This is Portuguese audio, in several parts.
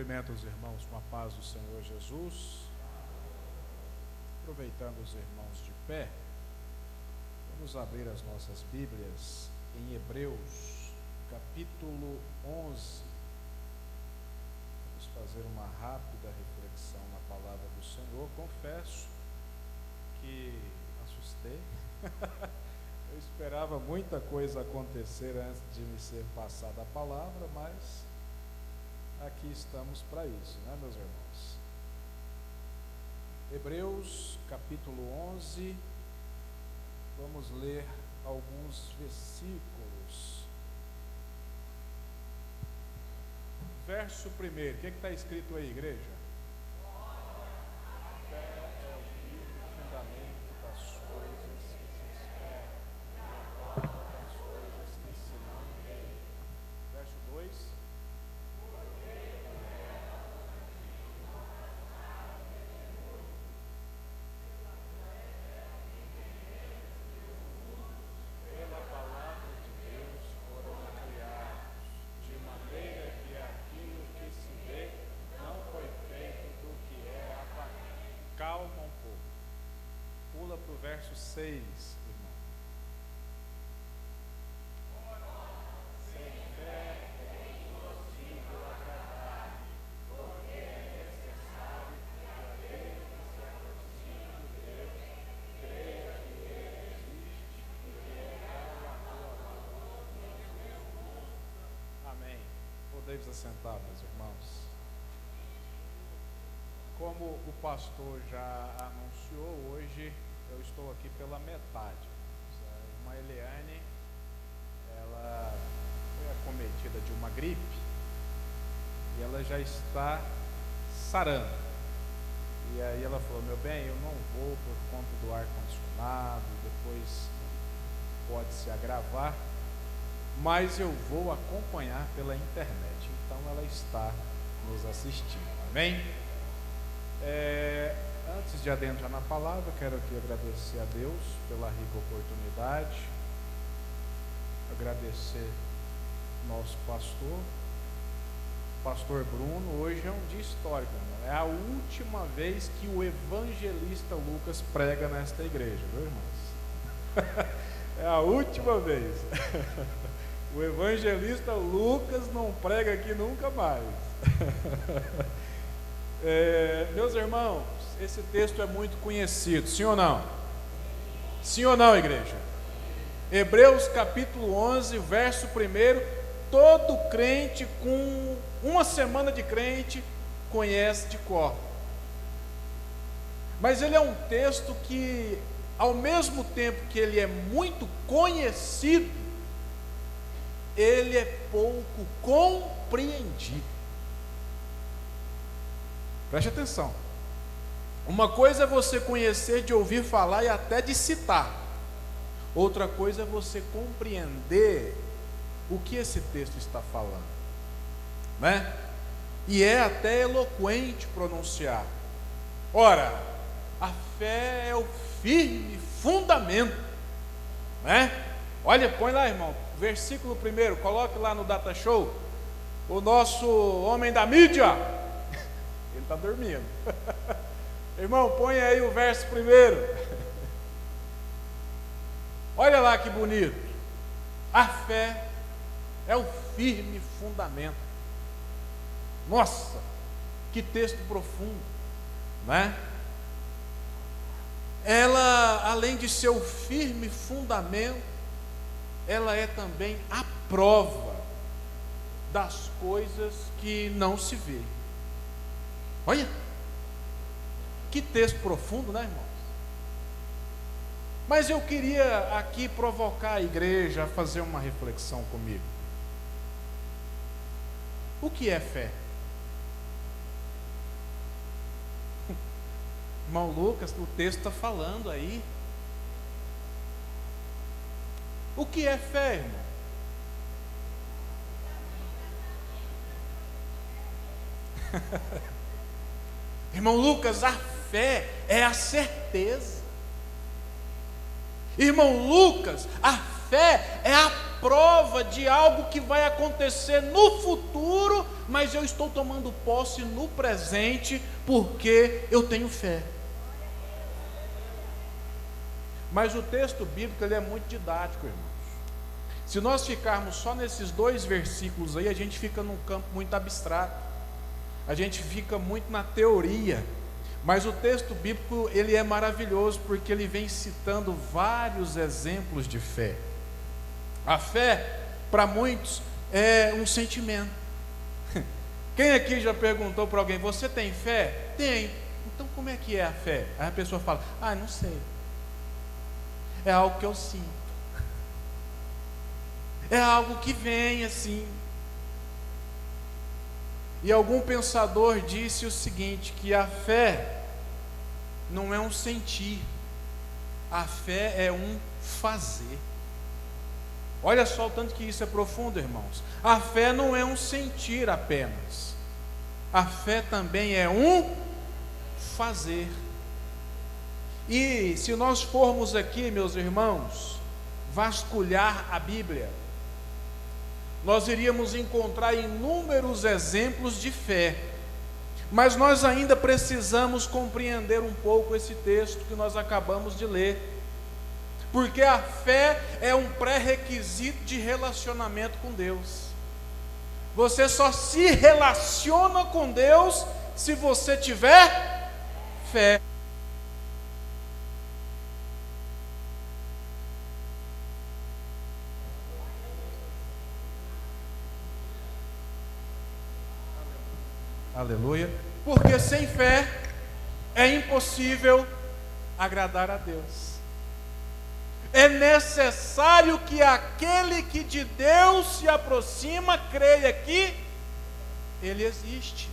Cumprimento os irmãos com a paz do Senhor Jesus. Aproveitando os irmãos de pé, vamos abrir as nossas Bíblias em Hebreus, capítulo 11. Vamos fazer uma rápida reflexão na palavra do Senhor. Confesso que assustei. Eu esperava muita coisa acontecer antes de me ser passada a palavra, mas aqui estamos para isso, né, meus irmãos? Hebreus, capítulo 11, vamos ler alguns versículos. Verso 1, o que está escrito aí, igreja? A fé é o firme fundamento das coisas que se esperam, das coisas que se não veem. Verso 2. Calma um pouco. Pula para o verso 6, irmão. Sem fé é impossível agradar, porque é necessário que aquele que se aproxime de Deus creia que Ele existe e que é galardoador dos que o buscam. Amém. Podeis assentar, meus irmãos. Como o pastor já anunciou, hoje eu estou aqui pela metade. A irmã Eliane, ela foi acometida de uma gripe e ela já está sarando. E aí ela falou: meu bem, eu não vou por conta do ar-condicionado, depois pode se agravar, mas eu vou acompanhar pela internet. Então ela está nos assistindo. Amém? Antes de adentrar na palavra, quero aqui agradecer a Deus pela rica oportunidade, agradecer nosso pastor Bruno. Hoje é um dia histórico, irmão. É a última vez que o evangelista Lucas prega nesta igreja, viu, irmãos? É a última vez. O evangelista Lucas não prega aqui nunca mais. Meus irmãos, esse texto é muito conhecido, sim ou não? Sim ou não, igreja? Hebreus capítulo 11, verso 1, todo crente com uma semana de crente conhece de cor. Mas ele é um texto que, ao mesmo tempo que ele é muito conhecido, ele é pouco compreendido. Preste atenção. Uma coisa é você conhecer de ouvir falar e até de citar. Outra coisa é você compreender o que esse texto está falando, né? E é até eloquente pronunciar. Ora, a fé é o firme fundamento, né? Olha, põe lá, irmão, versículo 1, coloque lá no Data Show. O nosso homem da mídia, ele está dormindo. Irmão, põe aí o verso 1. Olha lá que bonito. A fé é o firme fundamento. Nossa, que texto profundo, né? Ela, além de ser o firme fundamento, ela é também a prova das coisas que não se vê. Olha, que texto profundo, né, irmãos? Mas eu queria aqui provocar a igreja a fazer uma reflexão comigo. O que é fé? Irmão Lucas, o texto está falando aí. O que é fé, irmão? Irmão Lucas, a fé é a certeza. Irmão Lucas, a fé é a prova de algo que vai acontecer no futuro, mas eu estou tomando posse no presente porque eu tenho fé. Mas o texto bíblico ele é muito didático, irmãos. Se nós ficarmos só nesses 2 versículos aí, a gente fica num campo muito abstrato, a gente fica muito na teoria. Mas o texto bíblico ele é maravilhoso porque ele vem citando vários exemplos de fé. A fé, para muitos, é um sentimento. Quem aqui já perguntou para alguém: você tem fé? Tenho. Então como é que é a fé? Aí a pessoa fala: não sei. É algo que eu sinto. É algo que vem assim. E algum pensador disse o seguinte, que a fé não é um sentir, a fé é um fazer. Olha só o tanto que isso é profundo, irmãos. A fé não é um sentir apenas, a fé também é um fazer. E se nós formos aqui, meus irmãos, vasculhar a Bíblia, nós iríamos encontrar inúmeros exemplos de fé, mas nós ainda precisamos compreender um pouco esse texto que nós acabamos de ler, porque a fé é um pré-requisito de relacionamento com Deus. Você só se relaciona com Deus se você tiver fé. Aleluia. Porque sem fé é impossível agradar a Deus. É necessário que aquele que de Deus se aproxima creia que Ele existe.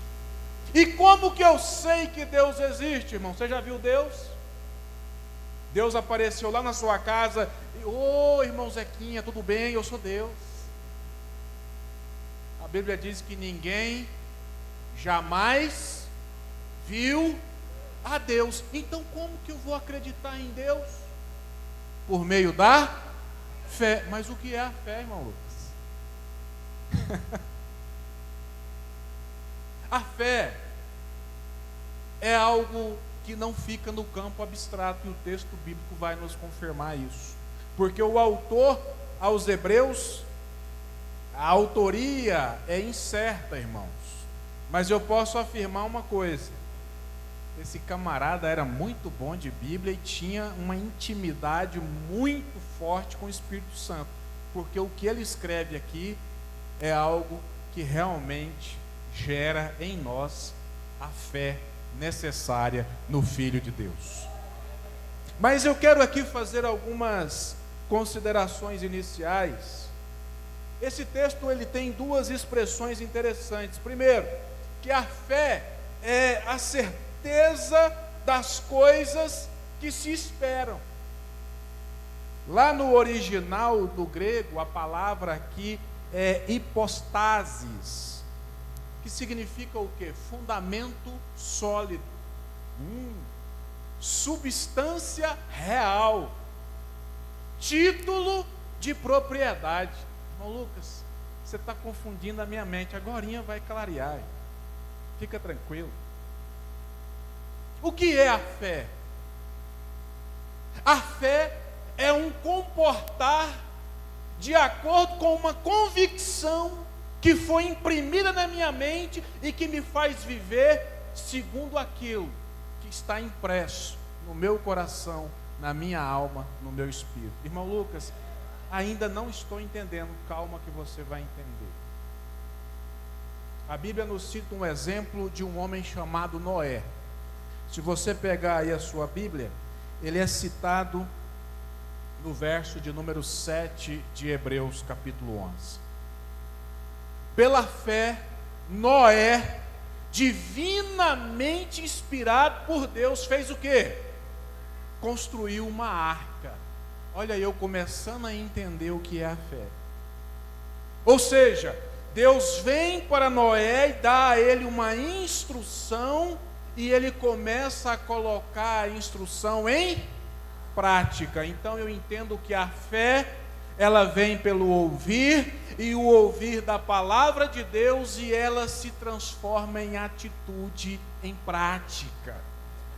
E como que eu sei que Deus existe, irmão? Você já viu Deus? Deus apareceu lá na sua casa e: ô irmão Zequinha, tudo bem? Eu sou Deus. A Bíblia diz que ninguém jamais viu a Deus. Então como que eu vou acreditar em Deus? Por meio da fé. Mas o que é a fé, irmão Lucas? A fé é algo que não fica no campo abstrato, e o texto bíblico vai nos confirmar isso. Porque o autor aos Hebreus, a autoria é incerta, irmãos. Mas eu posso afirmar uma coisa: esse camarada era muito bom de Bíblia e tinha uma intimidade muito forte com o Espírito Santo, porque o que ele escreve aqui é algo que realmente gera em nós a fé necessária no Filho de Deus. Mas eu quero aqui fazer algumas considerações iniciais. Esse texto ele tem 2 expressões interessantes. Primeiro, que a fé é a certeza das coisas que se esperam. Lá no original do grego, a palavra aqui é hipostasis, que significa o quê? Fundamento sólido, substância real, título de propriedade. Irmão Lucas, você está confundindo a minha mente, agorinha vai clarear. Fica tranquilo. O que é a fé? A fé é um comportar de acordo com uma convicção que foi imprimida na minha mente e que me faz viver segundo aquilo que está impresso no meu coração, na minha alma, no meu espírito. Irmão Lucas, ainda não estou entendendo. Calma que você vai entender. A Bíblia nos cita um exemplo de um homem chamado Noé. Se você pegar aí a sua Bíblia, ele é citado no verso de número 7 de Hebreus capítulo 11. Pela fé, Noé, divinamente inspirado por Deus, fez o quê? Construiu uma arca. Olha eu começando a entender o que é a fé. Ou seja, Deus vem para Noé e dá a ele uma instrução, e ele começa a colocar a instrução em prática. Então eu entendo que a fé, ela vem pelo ouvir e o ouvir da palavra de Deus, e ela se transforma em atitude, em prática.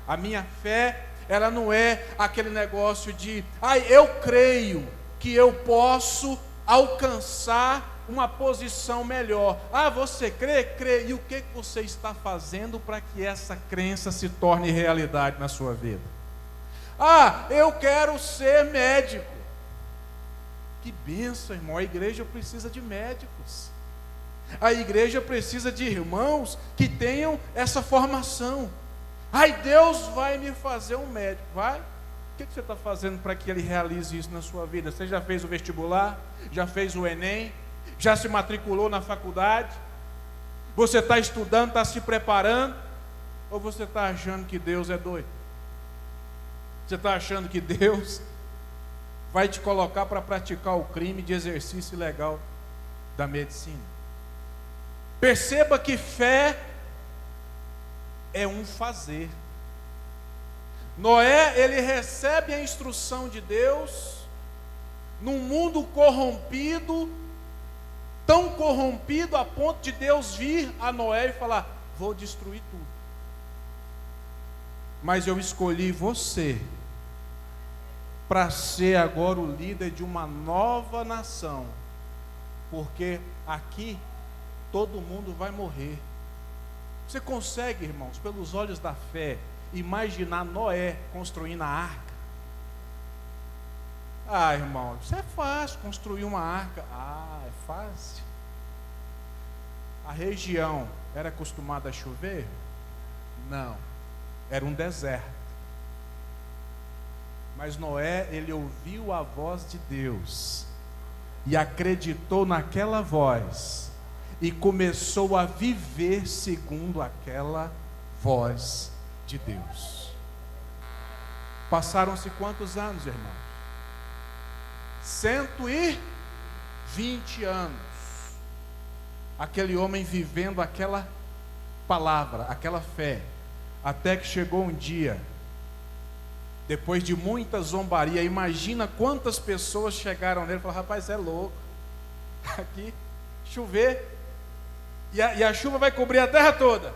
A minha fé, ela não é aquele negócio de, eu creio que eu posso alcançar uma posição melhor. Você crê? Crê. E o que você está fazendo para que essa crença se torne realidade na sua vida? Eu quero ser médico. Que bênção, irmão. A igreja precisa de médicos. A igreja precisa de irmãos que tenham essa formação. Deus vai me fazer um médico. Vai? O que você está fazendo para que Ele realize isso na sua vida? Você já fez o vestibular? Já fez o Enem? Já se matriculou na faculdade? Você está estudando, está se preparando? Ou você está achando que Deus é doido? Você está achando que Deus vai te colocar para praticar o crime de exercício ilegal da medicina? Perceba que fé é um fazer. Noé, ele recebe a instrução de Deus num mundo corrompido, tão corrompido a ponto de Deus vir a Noé e falar: vou destruir tudo, mas eu escolhi você para ser agora o líder de uma nova nação, porque aqui todo mundo vai morrer. Você consegue, irmãos, pelos olhos da fé, imaginar Noé construindo a arca? Irmão, isso é fácil, construir uma arca. É fácil. A região era acostumada a chover? Não, era um deserto. Mas Noé, ele ouviu a voz de Deus e acreditou naquela voz e começou a viver segundo aquela voz de Deus. Passaram-se quantos anos, irmão? 120 anos. Aquele homem vivendo aquela palavra, aquela fé, até que chegou um dia, depois de muita zombaria. Imagina quantas pessoas chegaram nele e falaram: rapaz, é louco, aqui chover, e a chuva vai cobrir a terra toda.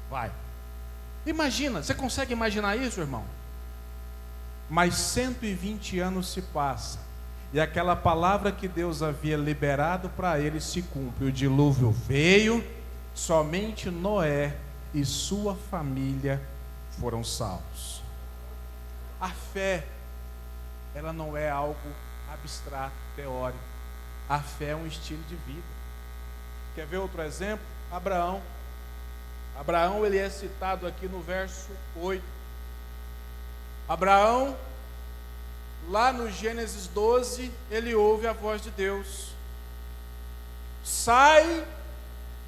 Vai. Imagina, você consegue imaginar isso, irmão? Mas 120 anos se passam, e aquela palavra que Deus havia liberado para ele se cumpre. O dilúvio veio, somente Noé e sua família foram salvos. A fé, ela não é algo abstrato, teórico. A fé é um estilo de vida. Quer ver outro exemplo? Abraão. Abraão, ele é citado aqui no verso 8. Abraão, lá no Gênesis 12, ele ouve a voz de Deus: sai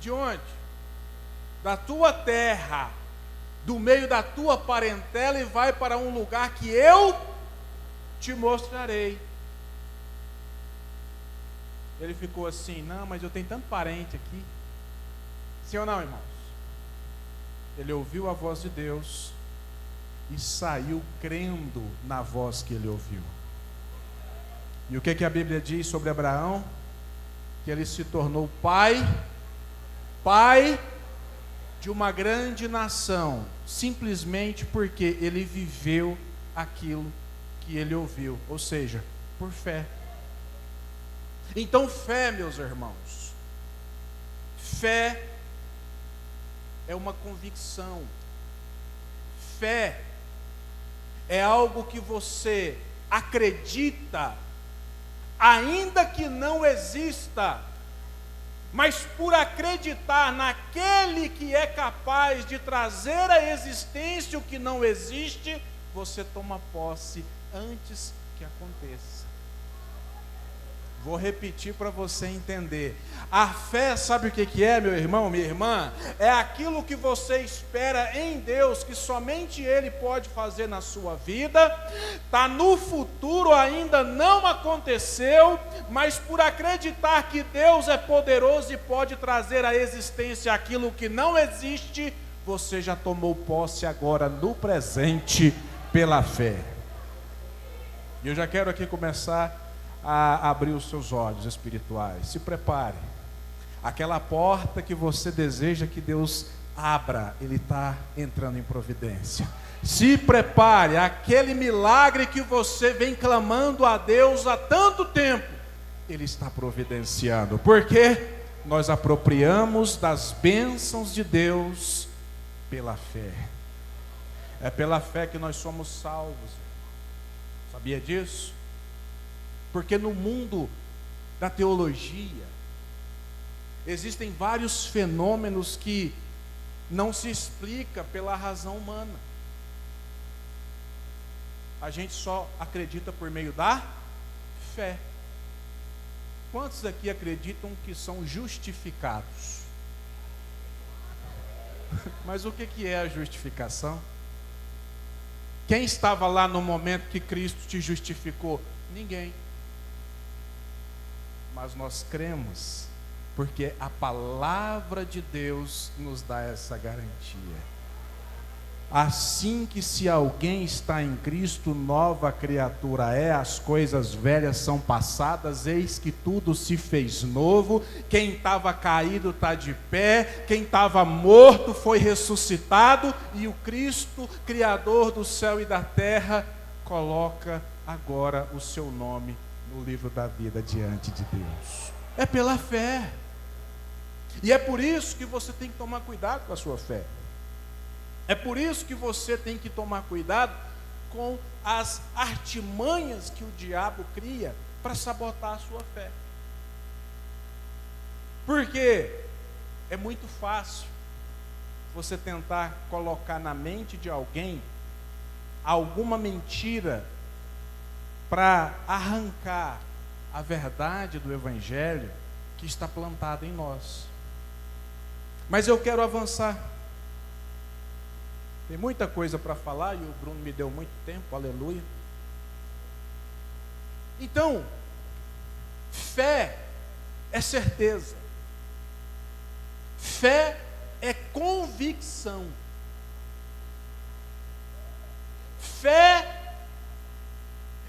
de onde? Da tua terra, do meio da tua parentela, e vai para um lugar que eu te mostrarei. Ele ficou assim: não, mas eu tenho tanto parente aqui. Sim ou não, irmãos? Ele ouviu a voz de Deus e saiu crendo na voz que ele ouviu. E o que a Bíblia diz sobre Abraão? Que ele se tornou pai de uma grande nação, simplesmente porque ele viveu aquilo que ele ouviu, ou seja, por fé. Então, fé, meus irmãos, fé é uma convicção. Fé é algo que você acredita, ainda que não exista, mas por acreditar naquele que é capaz de trazer à existência o que não existe, você toma posse antes que aconteça. Vou repetir para você entender. A fé, sabe o que é, meu irmão, minha irmã? É aquilo que você espera em Deus, que somente Ele pode fazer na sua vida. Está no futuro, ainda não aconteceu, mas por acreditar que Deus é poderoso e pode trazer à existência aquilo que não existe, você já tomou posse agora no presente pela fé. E eu já quero aqui começar a abrir os seus olhos espirituais. Se prepare. Aquela porta que você deseja que Deus abra, Ele está entrando em providência. Se prepare. Aquele milagre que você vem clamando a Deus há tanto tempo, Ele está providenciando. Porque nós apropriamos das bênçãos de Deus pela fé. É pela fé que nós somos salvos. Sabia disso? Porque no mundo da teologia existem vários fenômenos que não se explica pela razão humana. A gente só acredita por meio da fé. Quantos aqui acreditam que são justificados? Mas o que é a justificação? Quem estava lá no momento que Cristo te justificou? Ninguém. Mas nós cremos, porque a palavra de Deus nos dá essa garantia. Assim que se alguém está em Cristo, nova criatura é, as coisas velhas são passadas, eis que tudo se fez novo. Quem estava caído está de pé, quem estava morto foi ressuscitado, e o Cristo, Criador do céu e da terra, coloca agora o seu nome no livro da vida diante de Deus. É pela fé. E é por isso que você tem que tomar cuidado com a sua fé. É por isso que você tem que tomar cuidado com as artimanhas que o diabo cria para sabotar a sua fé. Porque é muito fácil você tentar colocar na mente de alguém alguma mentira para arrancar a verdade do Evangelho que está plantada em nós. Mas eu quero avançar. Tem muita coisa para falar e o Bruno me deu muito tempo, aleluia. Então, fé é certeza. Fé é convicção. Fé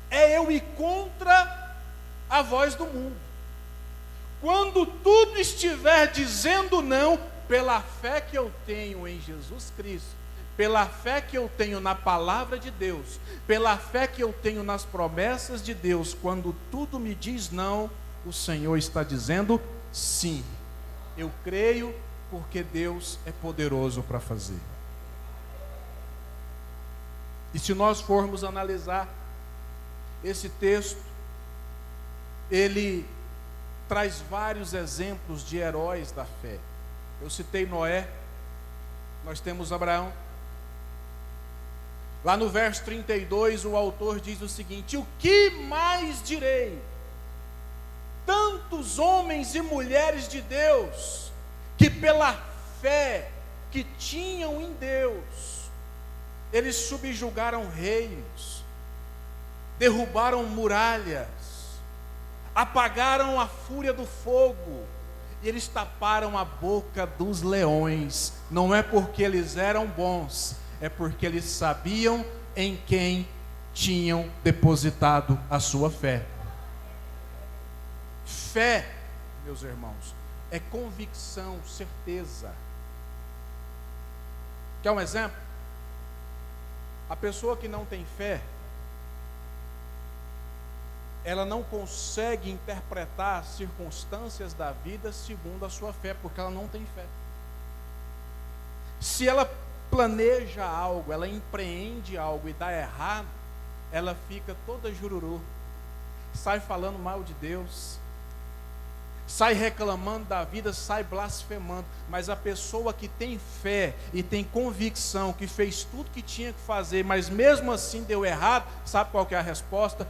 é eu ir contra a voz do mundo. Quando tudo estiver dizendo não, pela fé que eu tenho em Jesus Cristo, pela fé que eu tenho na palavra de Deus, pela fé que eu tenho nas promessas de Deus, quando tudo me diz não, o Senhor está dizendo sim. Eu creio porque Deus é poderoso para fazer. E se nós formos analisar esse texto, ele traz vários exemplos de heróis da fé. Eu citei Noé, nós temos Abraão. Lá no verso 32, o autor diz o seguinte: o que mais direi? Tantos homens e mulheres de Deus, que pela fé que tinham em Deus, eles subjugaram reinos, derrubaram muralhas, apagaram a fúria do fogo, e eles taparam a boca dos leões. Não é porque eles eram bons, é porque eles sabiam em quem tinham depositado a sua fé. Fé, meus irmãos, é convicção, certeza. Quer um exemplo? A pessoa que não tem fé, ela não consegue interpretar as circunstâncias da vida segundo a sua fé, porque ela não tem fé. Se ela planeja algo, ela empreende algo e dá errado, ela fica toda jururu, sai falando mal de Deus, sai reclamando da vida, sai blasfemando. Mas a pessoa que tem fé e tem convicção que fez tudo que tinha que fazer, mas mesmo assim deu errado, sabe qual que é a resposta?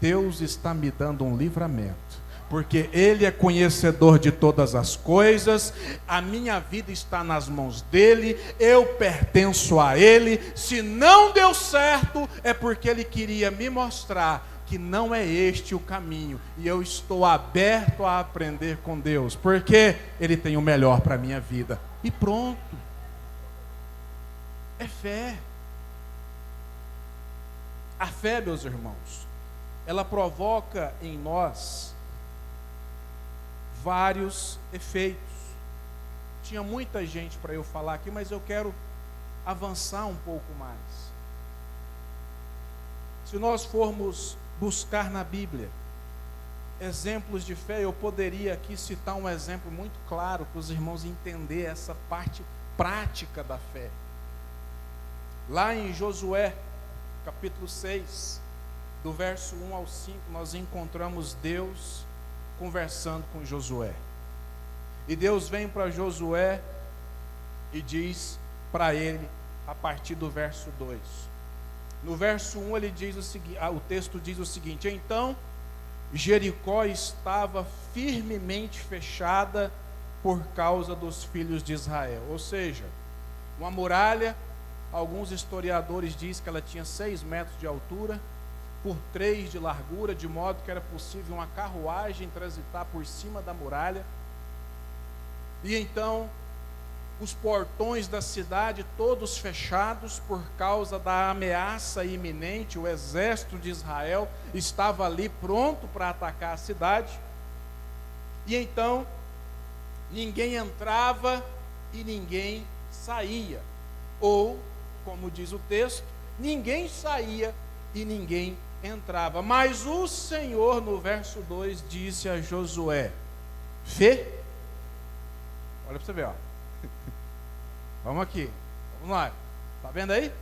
Deus está me dando um livramento, porque Ele é conhecedor de todas as coisas, a minha vida está nas mãos dEle, eu pertenço a Ele. Se não deu certo, é porque Ele queria me mostrar que não é este o caminho, e eu estou aberto a aprender com Deus, porque Ele tem o melhor para a minha vida, e pronto. É fé. A fé, meus irmãos, ela provoca em nós vários efeitos. Tinha muita gente para eu falar aqui, mas eu quero avançar um pouco mais. Se nós formos buscar na Bíblia exemplos de fé, eu poderia aqui citar um exemplo muito claro para os irmãos entenderem essa parte prática da fé. Lá em Josué, capítulo 6, do verso 1 ao 5, nós encontramos Deus conversando com Josué. E Deus vem para Josué e diz para ele, a partir do verso 2. No verso 1 ele diz o seguinte, o texto diz o seguinte: então Jericó estava firmemente fechada por causa dos filhos de Israel. Ou seja, uma muralha, alguns historiadores dizem que ela tinha 6 metros de altura, por 3 de largura, de modo que era possível uma carruagem transitar por cima da muralha. E então, os portões da cidade todos fechados por causa da ameaça iminente. O exército de Israel estava ali pronto para atacar a cidade. E então, ninguém entrava e ninguém saía. Ou, como diz o texto, ninguém saía e ninguém entrava. Mas o Senhor, no verso 2, disse a Josué: vê, olha para você ver, ó. Vamos aqui, vamos lá, está vendo aí?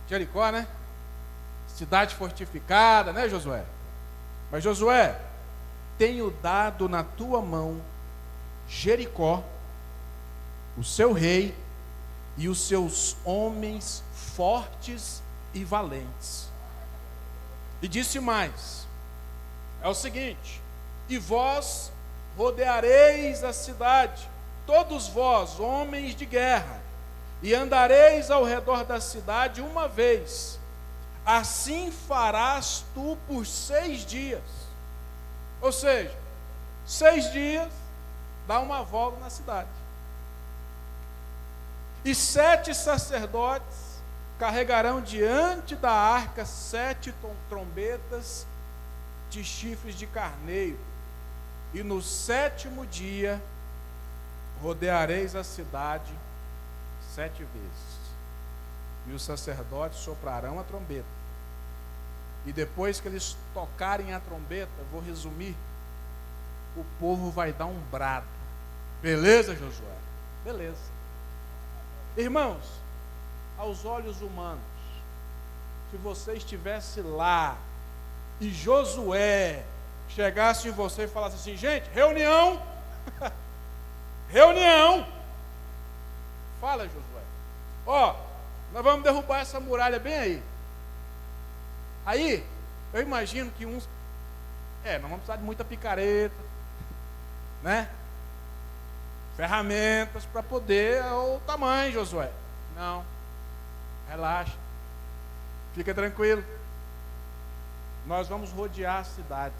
Jericó, né? Cidade fortificada, né, Josué? Mas Josué, tenho dado na tua mão Jericó, o seu rei e os seus homens fortes e valentes. E disse mais, é o seguinte: e vós rodeareis a cidade, todos vós, homens de guerra, e andareis ao redor da cidade uma vez. Assim farás tu por 6 dias. Ou seja, 6 dias, dá uma volta na cidade. E 7 sacerdotes carregarão diante da arca 7 trombetas de chifres de carneiro. E no 7º dia rodeareis a cidade 7 vezes. E os sacerdotes soprarão a trombeta. E depois que eles tocarem a trombeta, vou resumir, o povo vai dar um brado. Beleza, Josué? Beleza. Irmãos, aos olhos humanos, se você estivesse lá e Josué chegasse em você e falasse assim: gente, reunião, reunião, fala, Josué, ó, nós vamos derrubar essa muralha bem aí. Aí, eu imagino que uns, nós vamos precisar de muita picareta, né? Ferramentas para poder, o tamanho, Josué. Não, relaxa, fica tranquilo, nós vamos rodear a cidade.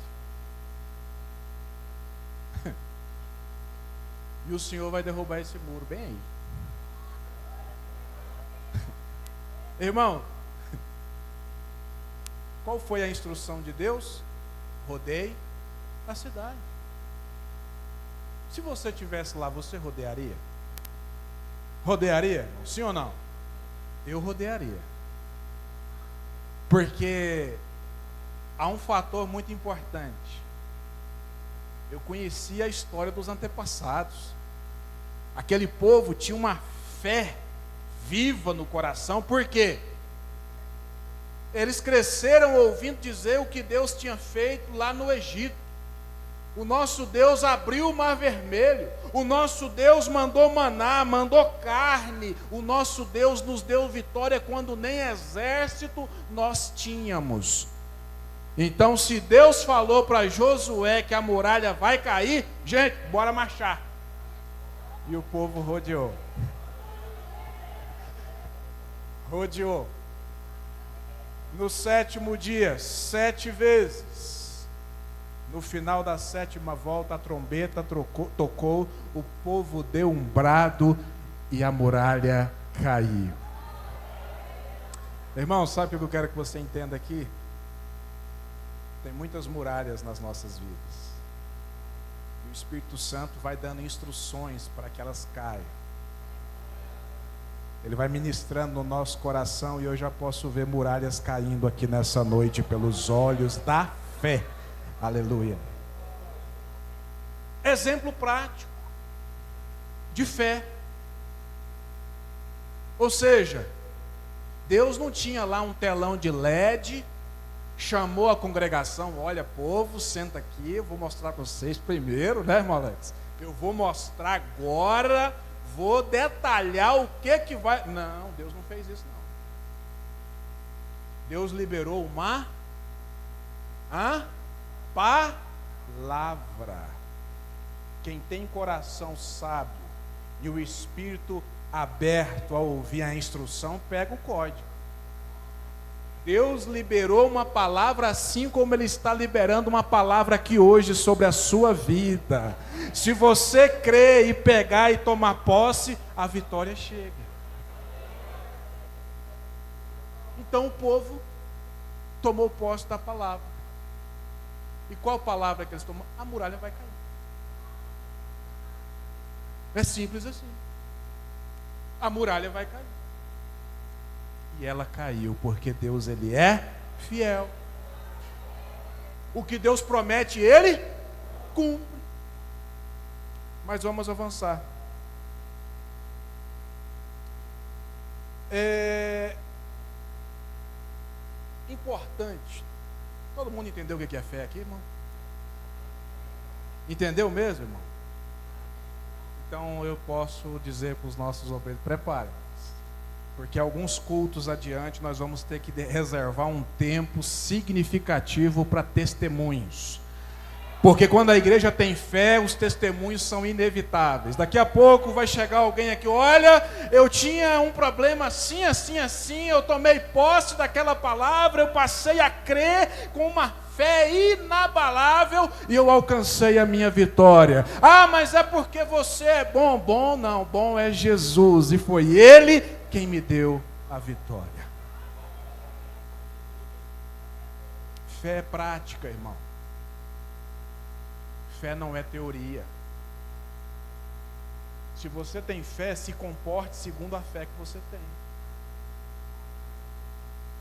E o Senhor vai derrubar esse muro bem aí. Irmão, qual foi a instrução de Deus? Rodeie a cidade. Se você estivesse lá, você rodearia? Rodearia? Sim ou não? Eu rodearia. Porque há um fator muito importante. Eu conhecia a história dos antepassados. Aquele povo tinha uma fé viva no coração. Por quê? Eles cresceram ouvindo dizer o que Deus tinha feito lá no Egito. O nosso Deus abriu o mar vermelho. O nosso Deus mandou maná, mandou carne. O nosso Deus nos deu vitória quando nem exército nós tínhamos. Então, se Deus falou para Josué que a muralha vai cair, gente, bora marchar. E o povo rodeou. Rodeou. No 7º dia, 7 vezes. No final da 7ª volta, a trombeta tocou, o povo deu um brado e a muralha caiu. Irmão, sabe o que eu quero que você entenda aqui? Tem muitas muralhas nas nossas vidas. E o Espírito Santo vai dando instruções para que elas caiam. Ele vai ministrando no nosso coração e eu já posso ver muralhas caindo aqui nessa noite pelos olhos da fé. Aleluia. Exemplo prático de fé. Ou seja, Deus não tinha lá um telão de LED, chamou a congregação, olha povo, senta aqui, eu vou mostrar para vocês primeiro, né, irmão Alex? Eu vou mostrar agora, vou detalhar o que vai... Não, Deus não fez isso não. Deus liberou uma palavra. Quem tem coração sábio e o espírito aberto a ouvir a instrução, pega o código. Deus liberou uma palavra assim como Ele está liberando uma palavra aqui hoje sobre a sua vida. Se você crer e pegar e tomar posse, a vitória chega. Então o povo tomou posse da palavra. E qual palavra que eles tomaram? A muralha vai cair. É simples assim. A muralha vai cair. E ela caiu, porque Deus, Ele é fiel. O que Deus promete, Ele cumpre. Mas vamos avançar. É importante. Todo mundo entendeu o que é fé aqui, irmão? Entendeu mesmo, irmão? Então eu posso dizer para os nossos obreiros, preparem. Porque alguns cultos adiante nós vamos ter que reservar um tempo significativo para testemunhos. Porque quando a igreja tem fé, os testemunhos são inevitáveis. Daqui a pouco vai chegar alguém aqui, olha, eu tinha um problema assim, assim, assim, eu tomei posse daquela palavra, eu passei a crer com uma fé inabalável e eu alcancei a minha vitória. Ah, mas é porque você é bom. Bom não, bom é Jesus, e foi Ele quem me deu a vitória. Fé é prática, irmão. Fé não é teoria. Se você tem fé, se comporte segundo a fé que você tem.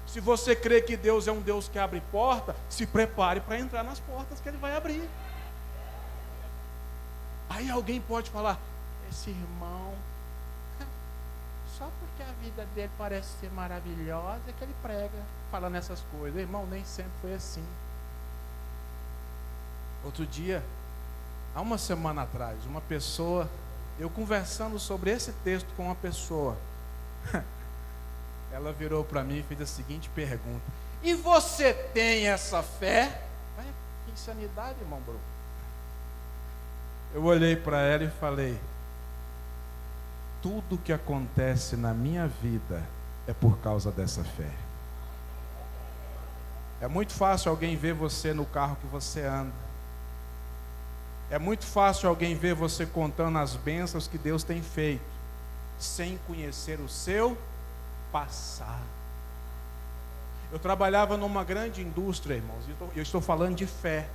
Se você crê que Deus é um Deus que abre porta, se prepare para entrar nas portas que Ele vai abrir. Aí alguém pode falar, esse irmão, só porque a vida dele parece ser maravilhosa, é que ele prega falando essas coisas. Irmão, nem sempre foi assim. Outro dia, há uma semana atrás, uma pessoa, eu conversando sobre esse texto com uma pessoa, ela virou para mim e fez a seguinte pergunta: e você tem essa fé? Que insanidade, irmão Bruno. Eu olhei para ela e falei: tudo que acontece na minha vida é por causa dessa fé. É muito fácil alguém ver você no carro que você anda. É muito fácil alguém ver você contando as bênçãos que Deus tem feito, sem conhecer o seu passado. Eu trabalhava numa grande indústria, irmãos, e eu estou falando de fé.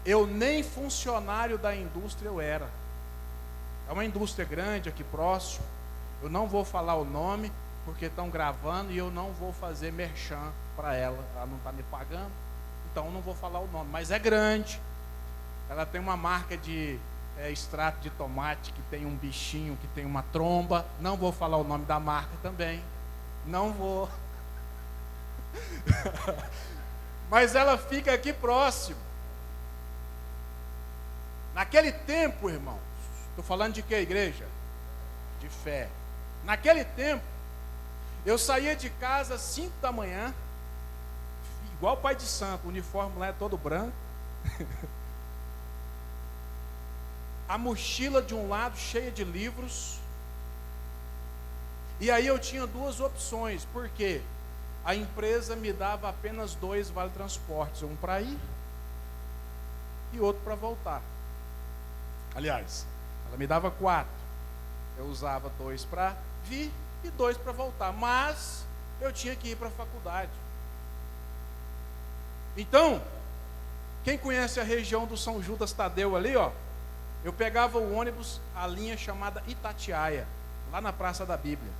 Eu nem funcionário da indústria eu era. É uma indústria grande aqui próximo. Eu não vou falar o nome, porque estão gravando e eu não vou fazer merchan para ela. Ela não está me pagando, então eu não vou falar o nome. Mas é grande. Ela tem uma marca de extrato de tomate que tem um bichinho, que tem uma tromba. Não vou falar o nome da marca também. Não vou. Mas ela fica aqui próximo. Naquele tempo, irmãos, estou falando de que, igreja? De fé. Naquele tempo, eu saía de casa às 5 da manhã, igual pai de santo, o uniforme lá é todo branco, a mochila de um lado cheia de livros, e aí eu tinha duas opções, porque a empresa me dava apenas 2 vale-transportes, um para ir e outro para voltar. Aliás, ela me dava 4, eu usava 2 para vir e 2 para voltar, mas eu tinha que ir para a faculdade. Então, quem conhece a região do São Judas Tadeu ali, ó, eu pegava o ônibus, a linha chamada Itatiaia, lá na Praça da Bíblia.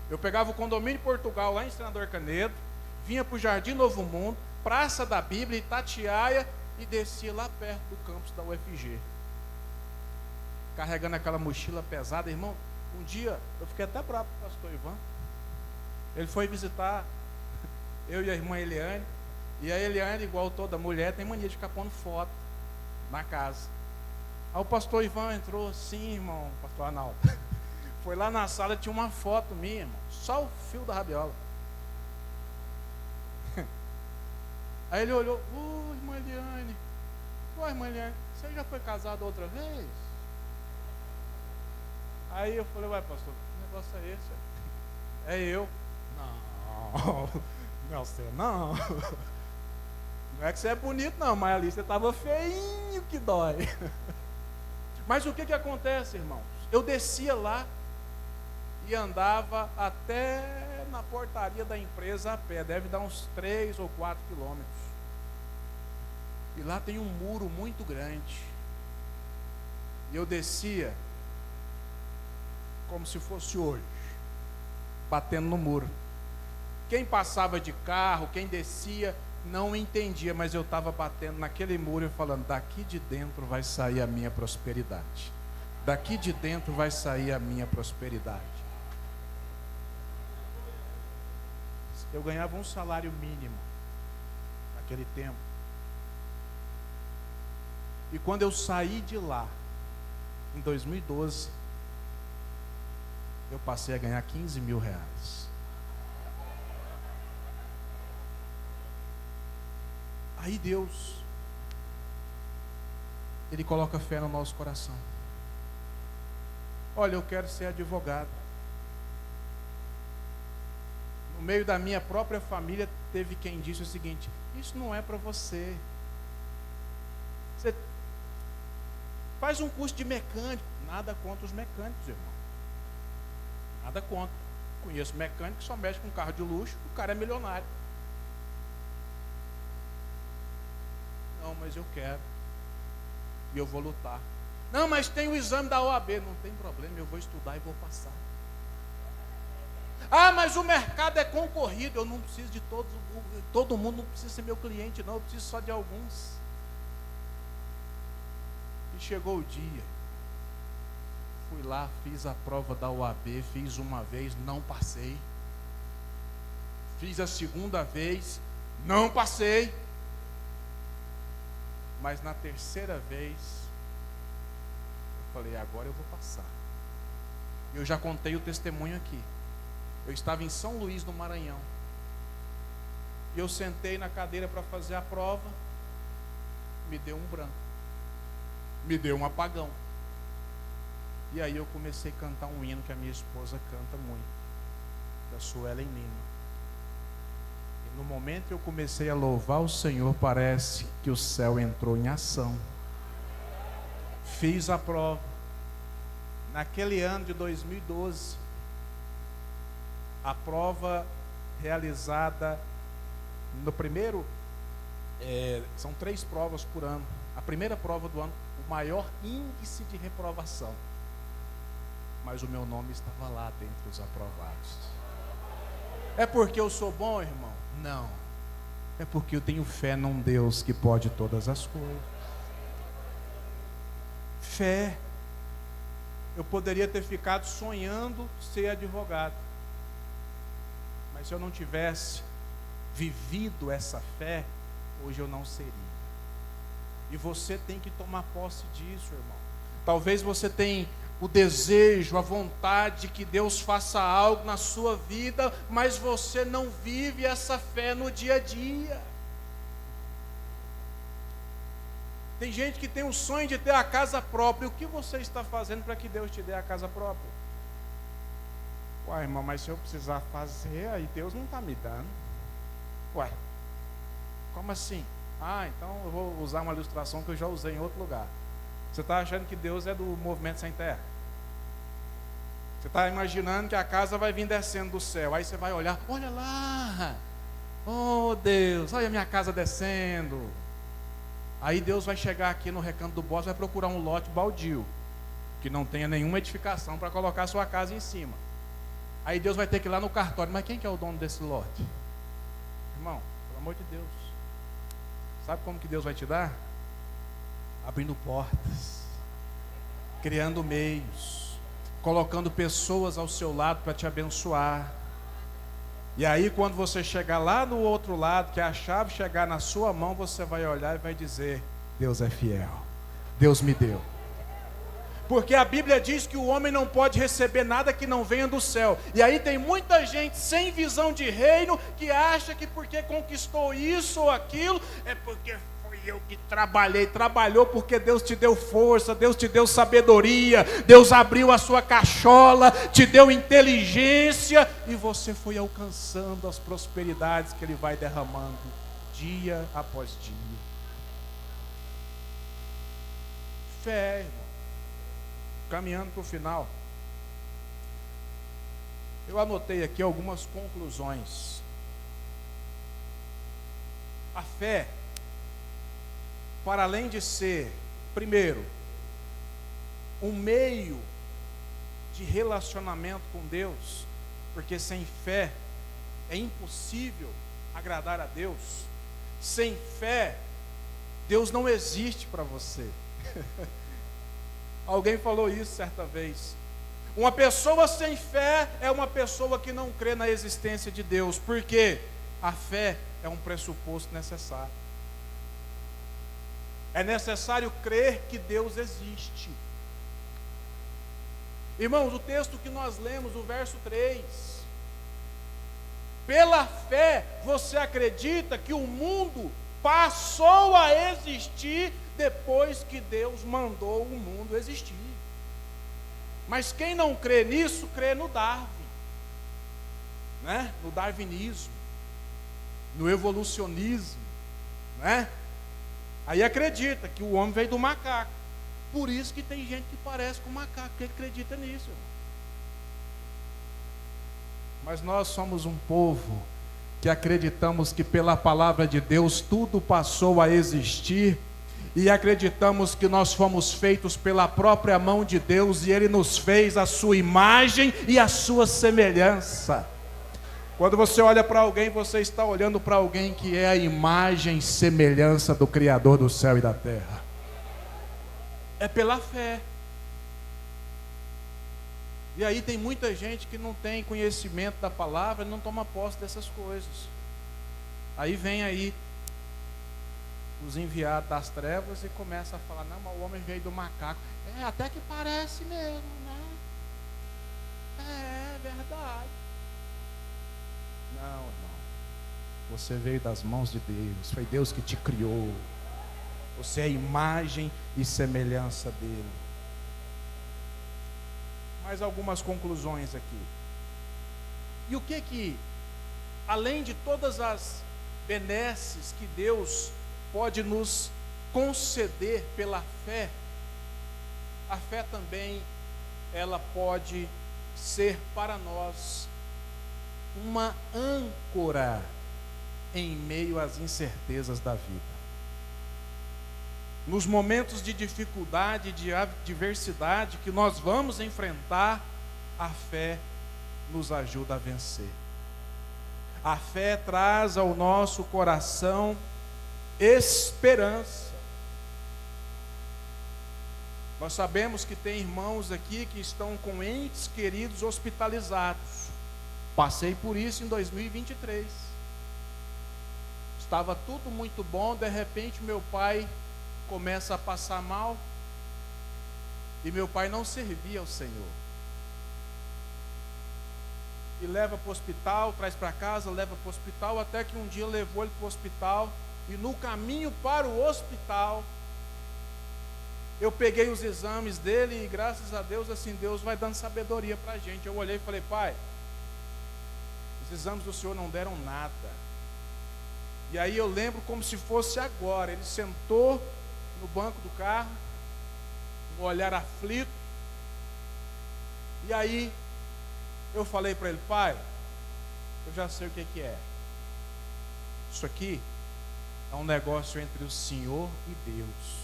Eu pegava o condomínio Portugal, lá em Senador Canedo, vinha para o Jardim Novo Mundo, Praça da Bíblia, Itatiaia, e descia lá perto do campus da UFG. Carregando aquela mochila pesada, irmão. Um dia, eu fiquei até bravo com o pastor Ivan. Ele foi visitar eu e a irmã Eliane. E a Eliane, igual toda mulher, tem mania de ficar pondo foto na casa. Aí o pastor Ivan entrou assim, irmão, pastor Arnaldo. Foi lá na sala, tinha uma foto minha, irmão. Só o fio da rabiola. Aí ele olhou, irmã Eliane. Irmã Eliane, você já foi casado outra vez? Aí eu falei, ué, pastor, que negócio é esse? É eu. Não, não é você, não. Não é que você é bonito, não, mas ali você estava feinho que dói. Mas o que acontece, irmãos? Eu descia lá e andava até na portaria da empresa a pé. Deve dar uns 3 ou 4 quilômetros. E lá tem um muro muito grande. E eu descia como se fosse hoje, batendo no muro. Quem passava de carro, quem descia, não entendia, mas eu estava batendo naquele muro e falando, daqui de dentro vai sair a minha prosperidade. Daqui de dentro vai sair a minha prosperidade. Eu ganhava um salário mínimo naquele tempo. E quando eu saí de lá, em 2012, eu passei a ganhar 15 mil reais. Aí Deus, Ele coloca fé no nosso coração. Olha, eu quero ser advogado. No meio da minha própria família, teve quem disse o seguinte, isso não é para você. Você faz um curso de mecânico. Nada contra os mecânicos, irmão. Nada contra. Conheço mecânico que só mexe com carro de luxo, o cara é milionário. Não, mas eu quero. E eu vou lutar. Não, mas tem o exame da OAB. Não tem problema, eu vou estudar e vou passar. Ah, mas o mercado é concorrido. Eu não preciso de todos. Todo mundo não precisa ser meu cliente, não. Eu preciso só de alguns. E chegou o dia. Fui lá, fiz a prova da OAB. Fiz uma vez, não passei. Fiz a segunda vez, não passei. Mas na terceira vez, eu falei, agora eu vou passar. Eu já contei o testemunho aqui. Eu estava em São Luís, no Maranhão. E eu sentei na cadeira para fazer a prova. Me deu um branco. Me deu um apagão. E aí eu comecei a cantar um hino que a minha esposa canta muito. Da Suelen Lima. No momento que eu comecei a louvar o Senhor, parece que o céu entrou em ação. Fiz a prova. Naquele ano de 2012, a prova realizada no primeiro, são 3 provas por ano. A primeira prova do ano, o maior índice de reprovação. Mas o meu nome estava lá dentre os aprovados. É porque eu sou bom, irmão? Não, é porque eu tenho fé num Deus que pode todas as coisas. Fé. Eu poderia ter ficado sonhando ser advogado, mas se eu não tivesse vivido essa fé, hoje eu não seria. E você tem que tomar posse disso, irmão. Talvez você tenha o desejo, a vontade que Deus faça algo na sua vida, mas você não vive essa fé no dia a dia. Tem gente que tem o sonho de ter a casa própria. O que você está fazendo para que Deus te dê a casa própria? Ué, irmão, mas se eu precisar fazer, aí Deus não está me dando. Ué, como assim? Ah, então eu vou usar uma ilustração que eu já usei em outro lugar. Você está achando que Deus é do Movimento Sem Terra? Você está imaginando que a casa vai vir descendo do céu. Aí você vai olhar, olha lá, Oh Deus, olha a minha casa descendo. Aí Deus vai chegar aqui no Recanto do Bosque, vai procurar um lote baldio, que não tenha nenhuma edificação para colocar a sua casa em cima. Aí Deus vai ter que ir lá no cartório, mas quem que é o dono desse lote? Irmão, pelo amor de Deus, sabe como que Deus vai te dar? Abrindo portas, criando meios, colocando pessoas ao seu lado para te abençoar. E aí quando você chegar lá no outro lado, que a chave chegar na sua mão, você vai olhar e vai dizer: Deus é fiel, Deus me deu. Porque a Bíblia diz que o homem não pode receber nada que não venha do céu. E aí tem muita gente sem visão de reino que acha que porque conquistou isso ou aquilo, é porque foi eu que trabalhei. Trabalhou porque Deus te deu força, Deus te deu sabedoria, Deus abriu a sua cachola, te deu inteligência, e você foi alcançando as prosperidades que Ele vai derramando dia após dia. Fé, irmão. Caminhando para o final, eu anotei aqui algumas conclusões. A fé, para além de ser, primeiro, um meio de relacionamento com Deus, porque sem fé é impossível agradar a Deus. Sem fé, Deus não existe para você. Alguém falou isso certa vez. Uma pessoa sem fé é uma pessoa que não crê na existência de Deus. Por quê? A fé é um pressuposto necessário. É necessário crer que Deus existe. Irmãos, o texto que nós lemos, o verso 3. Pela fé, você acredita que o mundo passou a existir depois que Deus mandou o mundo existir. Mas quem não crê nisso, crê no Darwin, né? No darwinismo, no evolucionismo, né? Aí acredita que o homem veio do macaco. Por isso que tem gente que parece com macaco, que acredita nisso, irmão. Mas nós somos um povo que acreditamos que pela palavra de Deus tudo passou a existir, e acreditamos que nós fomos feitos pela própria mão de Deus, e Ele nos fez a sua imagem e a sua semelhança. Quando você olha para alguém, você está olhando para alguém que é a imagem e semelhança do Criador do céu e da terra. É pela fé. E aí tem muita gente que não tem conhecimento da palavra, não toma posse dessas coisas. Aí vem aí os enviados das trevas e começa a falar: não, mas o homem veio do macaco. É, até que parece mesmo, né? É verdade. Não, irmão. Você veio das mãos de Deus. Foi Deus que te criou. Você é a imagem e semelhança dele. Mais algumas conclusões aqui. E o que, além de todas as benesses que Deus pode nos conceder pela fé, a fé também, ela pode ser para nós uma âncora em meio às incertezas da vida. Nos momentos de dificuldade, de adversidade que nós vamos enfrentar, a fé nos ajuda a vencer. A fé traz ao nosso coração esperança. Nós sabemos que tem irmãos aqui que estão com entes queridos hospitalizados. Passei por isso em 2023. Estava tudo muito bom, de repente meu pai começa a passar mal, e meu pai não servia ao Senhor. E leva para o hospital, traz para casa, leva para o hospital, até que um dia levou ele para o hospital, e no caminho para o hospital, eu peguei os exames dele, e graças a Deus, assim, Deus vai dando sabedoria para a gente. Eu olhei e falei: pai, os exames do senhor não deram nada. E aí eu lembro como se fosse agora, ele sentou no banco do carro, um olhar aflito, e aí eu falei para ele: pai, eu já sei o que é. Isso aqui é um negócio entre o Senhor e Deus.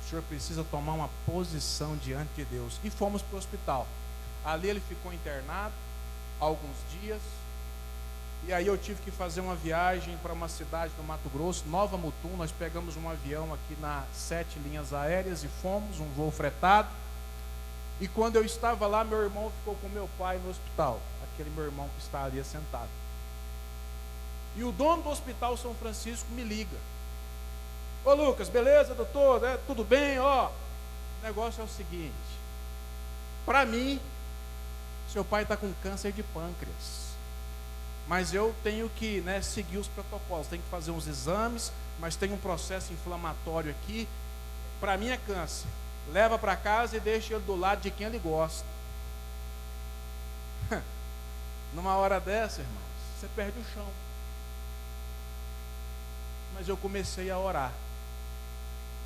O senhor precisa tomar uma posição diante de Deus. E fomos para o hospital. Ali ele ficou internado alguns dias. E aí eu tive que fazer uma viagem para uma cidade do Mato Grosso, Nova Mutum. Nós pegamos um avião aqui na 7 linhas aéreas e fomos, um voo fretado. E quando eu estava lá, meu irmão ficou com meu pai no hospital. Aquele meu irmão que está ali sentado. E o dono do Hospital São Francisco me liga. Ô Lucas, beleza, doutor? Tudo bem? Ó, o negócio é o seguinte. Para mim, seu pai está com câncer de pâncreas. Mas eu tenho que seguir os protocolos. Tenho que fazer uns exames, mas tem um processo inflamatório aqui. Para mim é câncer. Leva para casa e deixa ele do lado de quem ele gosta. Numa hora dessa, irmãos, você perde o chão. Mas eu comecei a orar.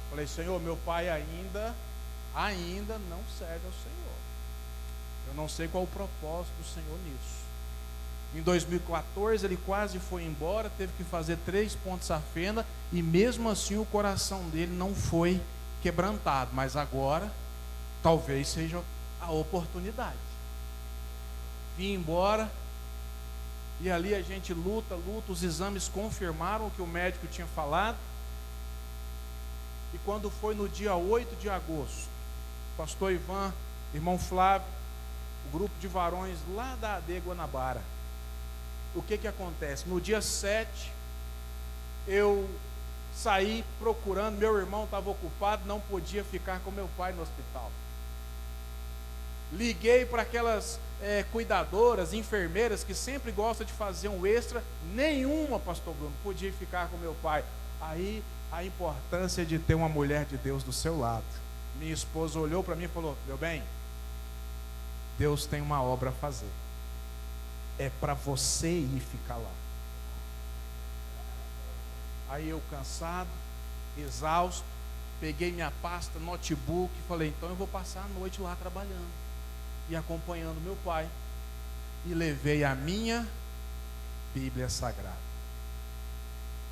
Falei, Senhor, meu pai ainda não serve ao Senhor. Eu não sei qual o propósito do Senhor nisso. Em 2014 ele quase foi embora, teve que fazer 3 pontos à fenda, e mesmo assim o coração dele não foi quebrantado. Mas agora, talvez seja a oportunidade. Vim embora, e ali a gente luta, os exames confirmaram o que o médico tinha falado. E quando foi no dia 8 de agosto, o pastor Ivan, irmão Flávio, o grupo de varões lá da AD Guanabara, o que acontece? No dia 7, eu saí procurando, meu irmão estava ocupado, não podia ficar com meu pai no hospital. Liguei para aquelas cuidadoras, enfermeiras, que sempre gostam de fazer um extra. Nenhuma, pastor Bruno, podia ficar com meu pai. Aí a importância de ter uma mulher de Deus do seu lado. Minha esposa olhou para mim e falou, meu bem, Deus tem uma obra a fazer. É para você ir ficar lá. Aí eu cansado, exausto, peguei minha pasta, notebook, e falei, então eu vou passar a noite lá trabalhando e acompanhando meu pai. E levei a minha Bíblia Sagrada.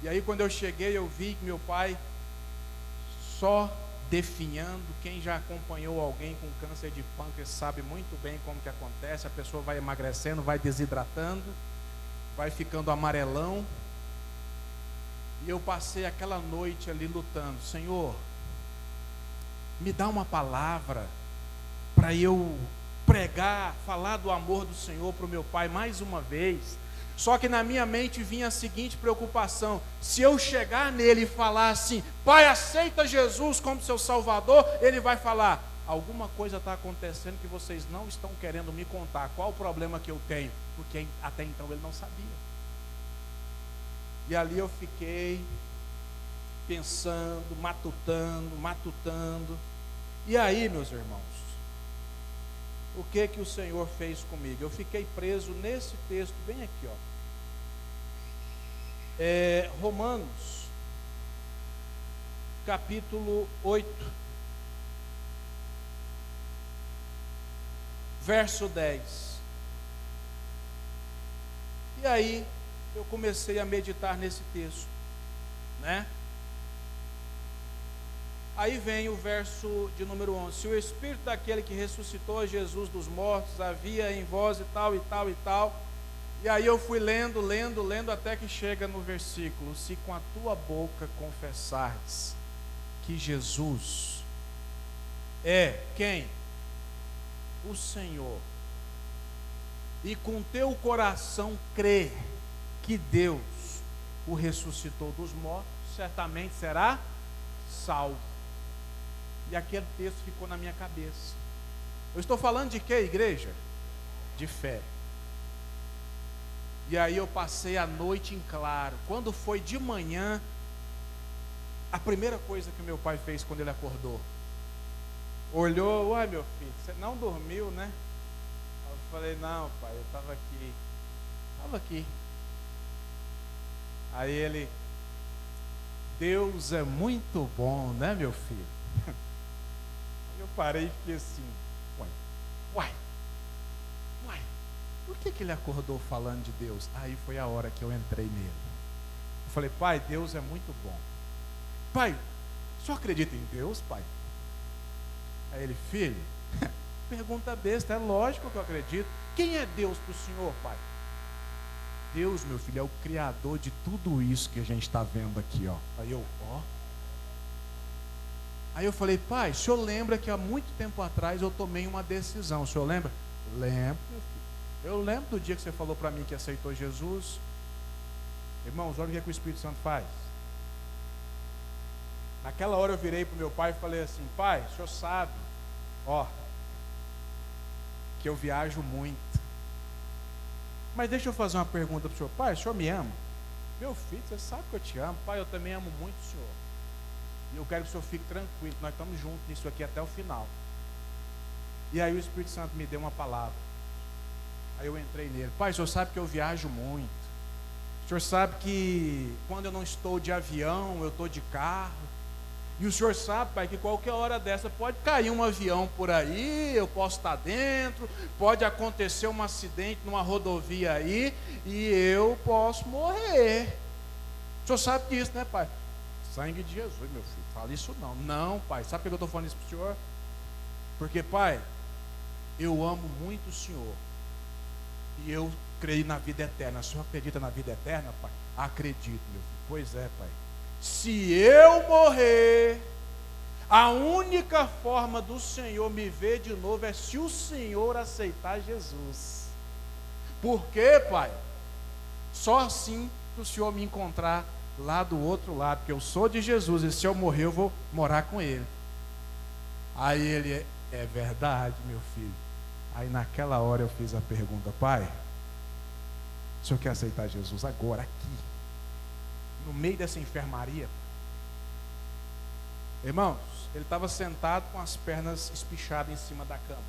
E aí quando eu cheguei, eu vi que meu pai só definhando. Quem já acompanhou alguém com câncer de pâncreas sabe muito bem como que acontece. A pessoa vai emagrecendo, vai desidratando, vai ficando amarelão. E eu passei aquela noite ali lutando. Senhor, me dá uma palavra para eu pregar, falar do amor do Senhor para o meu pai mais uma vez. Só que na minha mente vinha a seguinte preocupação: se eu chegar nele e falar assim, pai, aceita Jesus como seu Salvador, ele vai falar, alguma coisa está acontecendo que vocês não estão querendo me contar. Qual o problema que eu tenho? Porque até então ele não sabia. E ali eu fiquei pensando, matutando. E aí, meus irmãos, o que o Senhor fez comigo? Eu fiquei preso nesse texto bem aqui, ó. Romanos, capítulo 8, verso 10. E aí, eu comecei a meditar nesse texto, né? Aí vem o verso de número 11. Se o Espírito daquele que ressuscitou Jesus dos mortos havia em vós e tal, e tal, e tal. E aí eu fui lendo, até que chega no versículo: se com a tua boca confessares que Jesus é quem? O Senhor, e com teu coração crer que Deus o ressuscitou dos mortos, certamente será salvo. E aquele texto ficou na minha cabeça. Eu estou falando de quê, igreja? De fé. E aí eu passei a noite em claro. Quando foi de manhã, a primeira coisa que meu pai fez quando ele acordou, olhou, uai, meu filho, você não dormiu, né? Eu falei, não, pai, eu estava aqui. Aí ele, Deus é muito bom, né, meu filho? Eu parei e fiquei assim, uai. por que ele acordou falando de Deus? Aí foi a hora que eu entrei nele. Eu falei, pai, Deus é muito bom. Pai, o senhor acredita em Deus, pai? Aí ele, filho, pergunta besta, é lógico que eu acredito. Quem é Deus para o senhor, pai? Deus, meu filho, é o criador de tudo isso que a gente está vendo aqui, ó. Aí eu falei, pai, o senhor lembra que há muito tempo atrás eu tomei uma decisão, o senhor lembra? Lembro, meu filho. Eu lembro do dia que você falou para mim que aceitou Jesus. Irmãos, olha o que o Espírito Santo faz. Naquela hora eu virei para o meu pai e falei assim, pai, o senhor sabe, que eu viajo muito. Mas deixa eu fazer uma pergunta para o senhor. Pai, o senhor me ama? Meu filho, você sabe que eu te amo. Pai, eu também amo muito o senhor. E eu quero que o senhor fique tranquilo, nós estamos juntos nisso aqui até o final. E aí o Espírito Santo me deu uma palavra. Aí eu entrei nele. Pai, o senhor sabe que eu viajo muito. O senhor sabe que quando eu não estou de avião, eu estou de carro. E o senhor sabe, pai, que qualquer hora dessa pode cair um avião por aí, eu posso estar dentro, pode acontecer um acidente numa rodovia aí, e eu posso morrer. O senhor sabe disso, né, pai? Sangue de Jesus, meu filho, fala isso não. Não, pai, sabe por que eu estou falando isso para o senhor? Porque, pai, eu amo muito o senhor. E eu creio na vida eterna. O senhor acredita na vida eterna, pai? Acredito, meu filho. Pois é, pai. Se eu morrer, a única forma do Senhor me ver de novo é se o Senhor aceitar Jesus. Por quê, pai? Só assim que o Senhor me encontrar lá do outro lado, porque eu sou de Jesus, e se eu morrer eu vou morar com Ele. Aí ele, é verdade, meu filho. Aí naquela hora eu fiz a pergunta, pai, o senhor quer aceitar Jesus agora, aqui, no meio dessa enfermaria? Irmãos, ele estava sentado com as pernas espichadas em cima da cama.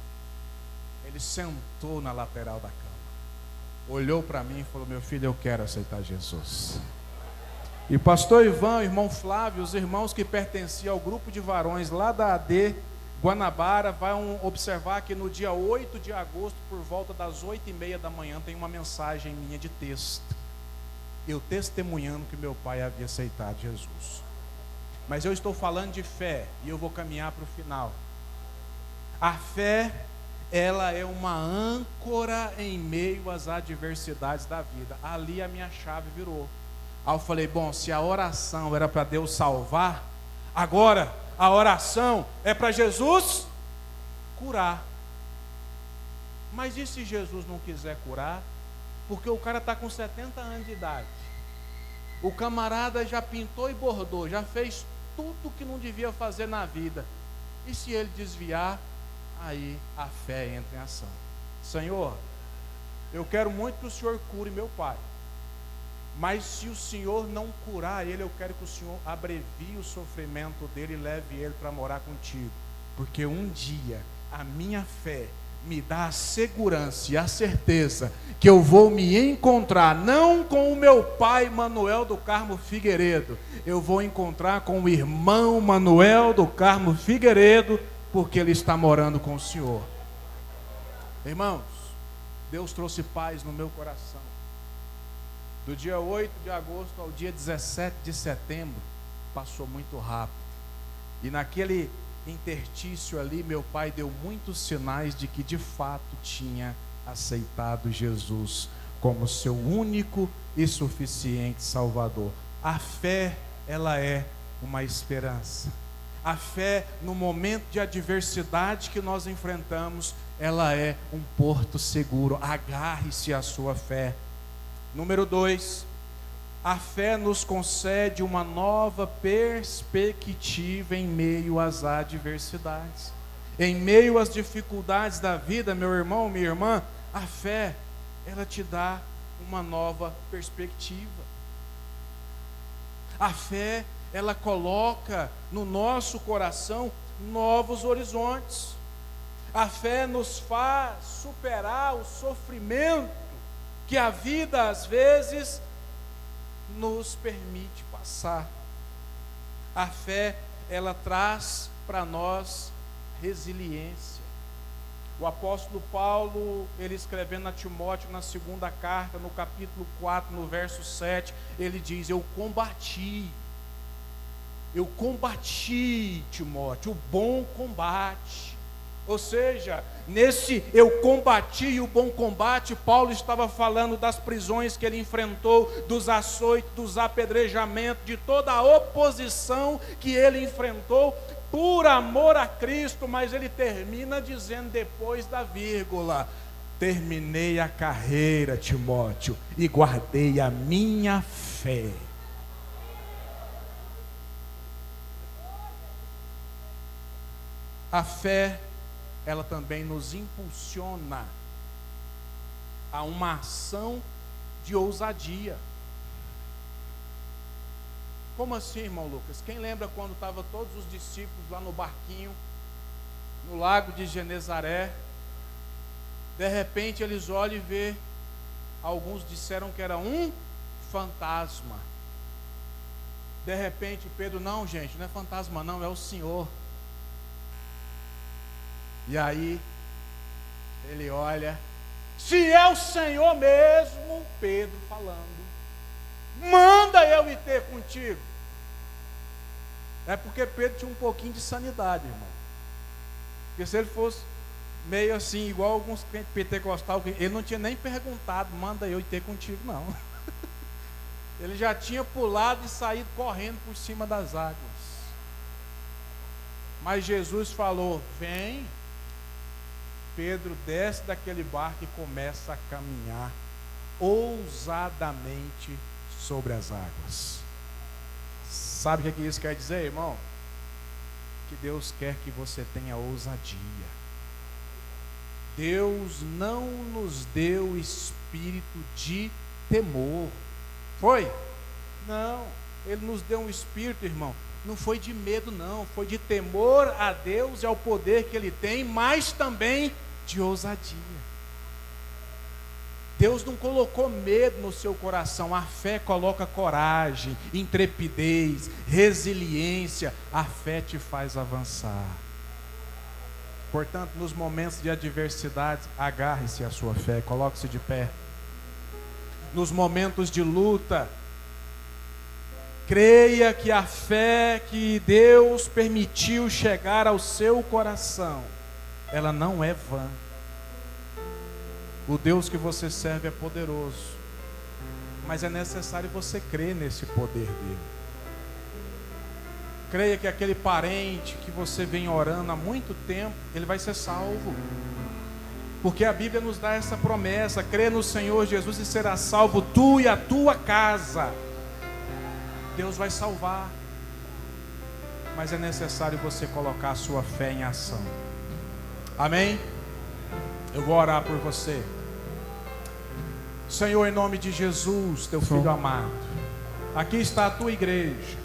Ele sentou na lateral da cama, olhou para mim e falou, meu filho, eu quero aceitar Jesus. E pastor Ivan, o irmão Flávio, os irmãos que pertenciam ao grupo de varões lá da AD Guanabara, vão observar que no dia 8 de agosto, por volta das 8h30 da manhã, tem uma mensagem minha de texto, eu testemunhando que meu pai havia aceitado Jesus. Mas eu estou falando de fé, e eu vou caminhar para o final. A fé, ela é uma âncora em meio às adversidades da vida. Ali a minha chave virou. Aí eu falei, bom, se a oração era para Deus salvar, agora a oração é para Jesus curar. Mas e se Jesus não quiser curar? Porque o cara está com 70 anos de idade. O camarada já pintou e bordou, já fez tudo que não devia fazer na vida. E se ele desviar, aí a fé entra em ação. Senhor, eu quero muito que o Senhor cure meu pai. Mas se o Senhor não curar ele, eu quero que o Senhor abrevie o sofrimento dele e leve ele para morar contigo. Porque um dia a minha fé me dá a segurança e a certeza que eu vou me encontrar, não com o meu pai Manuel do Carmo Figueiredo, eu vou encontrar com o irmão Manuel do Carmo Figueiredo, porque ele está morando com o Senhor. Irmãos, Deus trouxe paz no meu coração. Do dia 8 de agosto ao dia 17 de setembro, passou muito rápido. E naquele interstício ali, meu pai deu muitos sinais de que de fato tinha aceitado Jesus como seu único e suficiente Salvador. A fé, ela é uma esperança. A fé, no momento de adversidade que nós enfrentamos, ela é um porto seguro. Agarre-se à sua fé. Número 2, a fé nos concede uma nova perspectiva em meio às adversidades. Em meio às dificuldades da vida, meu irmão, minha irmã, a fé, ela te dá uma nova perspectiva. A fé, ela coloca no nosso coração novos horizontes. A fé nos faz superar o sofrimento que a vida às vezes nos permite passar. A fé, ela traz para nós resiliência. O apóstolo Paulo, ele escrevendo a Timóteo na segunda carta, no capítulo 4, no verso 7, ele diz: eu combati, Timóteo, o bom combate. Ou seja, nesse eu combati o bom combate, Paulo estava falando das prisões que ele enfrentou, dos açoites, dos apedrejamentos, de toda a oposição que ele enfrentou por amor a Cristo. Mas ele termina dizendo depois da vírgula: terminei a carreira, Timóteo, e guardei a minha fé. A fé, ela também nos impulsiona a uma ação de ousadia. Como assim, irmão Lucas? Quem lembra quando estavam todos os discípulos lá no barquinho, no lago de Genezaré? De repente eles olham e vê, alguns disseram que era um fantasma. De repente Pedro: não, gente, não é fantasma não, é o Senhor. E aí ele olha: se é o Senhor mesmo, Pedro falando, manda eu ir ter contigo. É porque Pedro tinha um pouquinho de sanidade, irmão. Porque se ele fosse meio assim, igual alguns crentes pentecostais, ele não tinha nem perguntado: manda eu ir ter contigo, não. Ele já tinha pulado e saído correndo por cima das águas. Mas Jesus falou: vem. Pedro desce daquele barco e começa a caminhar ousadamente sobre as águas. Sabe o que isso quer dizer, irmão? Que Deus quer que você tenha ousadia. Deus não nos deu espírito de temor. Foi? Não. Ele nos deu um espírito, irmão, não foi de medo não, foi de temor a Deus e ao poder que Ele tem, mas também de ousadia. Deus não colocou medo no seu coração. A fé coloca coragem, intrepidez, resiliência. A fé te faz avançar. Portanto, nos momentos de adversidade, agarre-se à sua fé, coloque-se de pé. Nos momentos de luta, creia que a fé que Deus permitiu chegar ao seu coração, ela não é vã. O Deus que você serve é poderoso, mas é necessário você crer nesse poder dele. Creia que aquele parente que você vem orando há muito tempo, ele vai ser salvo. Porque a Bíblia nos dá essa promessa: crê no Senhor Jesus e será salvo tu e a tua casa. Deus vai salvar, mas é necessário você colocar a sua fé em ação. Amém? Eu vou orar por você. Senhor, em nome de Jesus, teu filho amado, aqui está a tua igreja.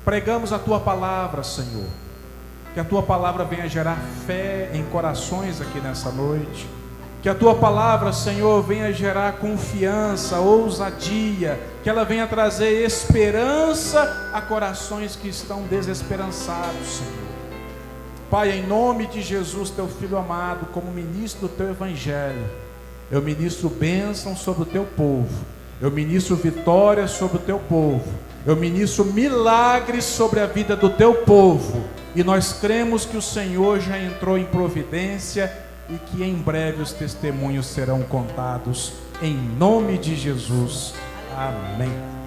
Pregamos a tua palavra, Senhor. Que a tua palavra venha gerar fé em corações aqui nessa noite. Que a tua palavra, Senhor, venha gerar confiança, ousadia. Que ela venha trazer esperança a corações que estão desesperançados, Senhor. Pai, em nome de Jesus, teu filho amado, como ministro do teu evangelho, eu ministro bênção sobre o teu povo. Eu ministro vitória sobre o teu povo. Eu ministro milagres sobre a vida do teu povo. E nós cremos que o Senhor já entrou em providência e que em breve os testemunhos serão contados. Em nome de Jesus. Amém.